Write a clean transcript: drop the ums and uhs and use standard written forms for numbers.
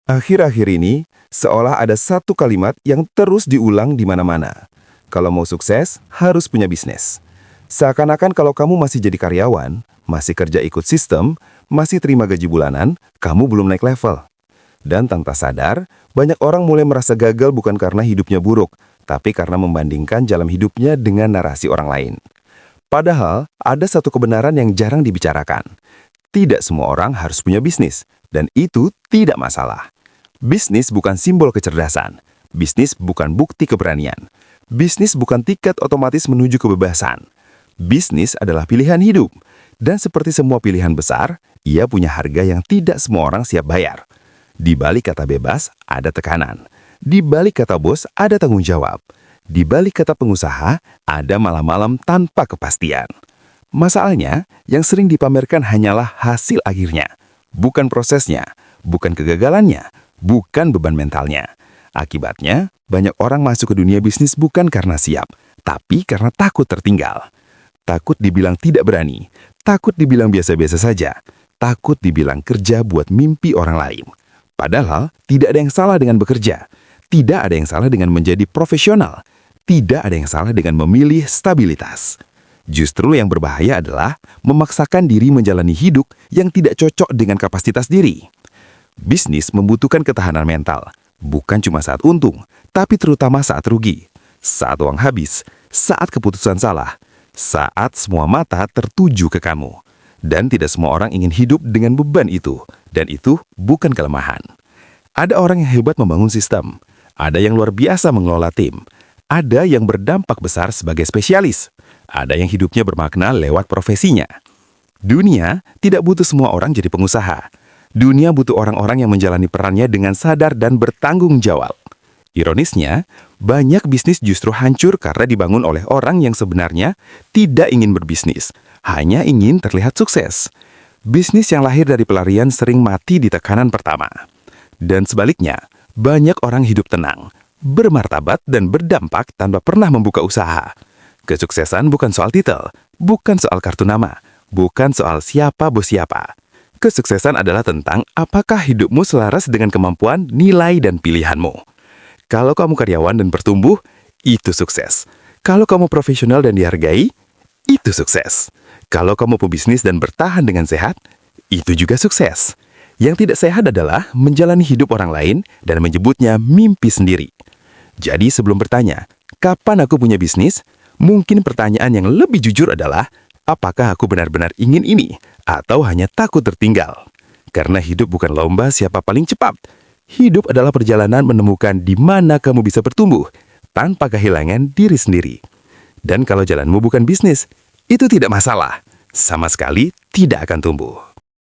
Akhir-akhir ini, seolah ada satu kalimat yang terus diulang di mana-mana. Kalau mau sukses, harus punya bisnis. Seakan-akan kalau kamu masih jadi karyawan, masih kerja ikut sistem, masih terima gaji bulanan, kamu belum naik level. Dan tanpa sadar, banyak orang mulai merasa gagal bukan karena hidupnya buruk, tapi karena membandingkan jalan hidupnya dengan narasi orang lain. Padahal, ada satu kebenaran yang jarang dibicarakan. Tidak semua orang harus punya bisnis, dan itu tidak masalah. Bisnis bukan simbol kecerdasan. Bisnis bukan bukti keberanian. Bisnis bukan tiket otomatis menuju kebebasan. Bisnis adalah pilihan hidup. Dan seperti semua pilihan besar, ia punya harga yang tidak semua orang siap bayar. Di balik kata bebas, ada tekanan. Di balik kata bos, ada tanggung jawab. Di balik kata pengusaha, ada malam-malam tanpa kepastian. Masalahnya, yang sering dipamerkan hanyalah hasil akhirnya. Bukan prosesnya, bukan kegagalannya, bukan beban mentalnya. Akibatnya, banyak orang masuk ke dunia bisnis bukan karena siap, tapi karena takut tertinggal. Takut dibilang tidak berani, takut dibilang biasa-biasa saja, takut dibilang kerja buat mimpi orang lain. Padahal, tidak ada yang salah dengan bekerja. Tidak ada yang salah dengan menjadi profesional. Tidak ada yang salah dengan memilih stabilitas. Justru yang berbahaya adalah memaksakan diri menjalani hidup yang tidak cocok dengan kapasitas diri. Bisnis membutuhkan ketahanan mental, bukan cuma saat untung, tapi terutama saat rugi, saat uang habis, saat keputusan salah, saat semua mata tertuju ke kamu. Dan tidak semua orang ingin hidup dengan beban itu, dan itu bukan kelemahan. Ada orang yang hebat membangun sistem, ada yang luar biasa mengelola tim, ada yang berdampak besar sebagai spesialis, ada yang hidupnya bermakna lewat profesinya. Dunia tidak butuh semua orang jadi pengusaha. Dunia butuh orang-orang yang menjalani perannya dengan sadar dan bertanggung jawab. Ironisnya, banyak bisnis justru hancur karena dibangun oleh orang yang sebenarnya tidak ingin berbisnis, hanya ingin terlihat sukses. Bisnis yang lahir dari pelarian sering mati di tekanan pertama. Dan sebaliknya, banyak orang hidup tenang, bermartabat dan berdampak tanpa pernah membuka usaha. Kesuksesan bukan soal titel, bukan soal kartu nama, bukan soal siapa bos siapa. Kesuksesan adalah tentang apakah hidupmu selaras dengan kemampuan, nilai, dan pilihanmu. Kalau kamu karyawan dan bertumbuh, itu sukses. Kalau kamu profesional dan dihargai, itu sukses. Kalau kamu pebisnis dan bertahan dengan sehat, itu juga sukses. Yang tidak sehat adalah menjalani hidup orang lain dan menyebutnya mimpi sendiri. Jadi sebelum bertanya, kapan aku punya bisnis? Mungkin pertanyaan yang lebih jujur adalah, apakah aku benar-benar ingin ini? Atau hanya takut tertinggal? Karena hidup bukan lomba siapa paling cepat. Hidup adalah perjalanan menemukan di mana kamu bisa bertumbuh, tanpa kehilangan diri sendiri. Dan kalau jalanmu bukan bisnis, itu tidak masalah. Sama sekali tidak akan tumbuh.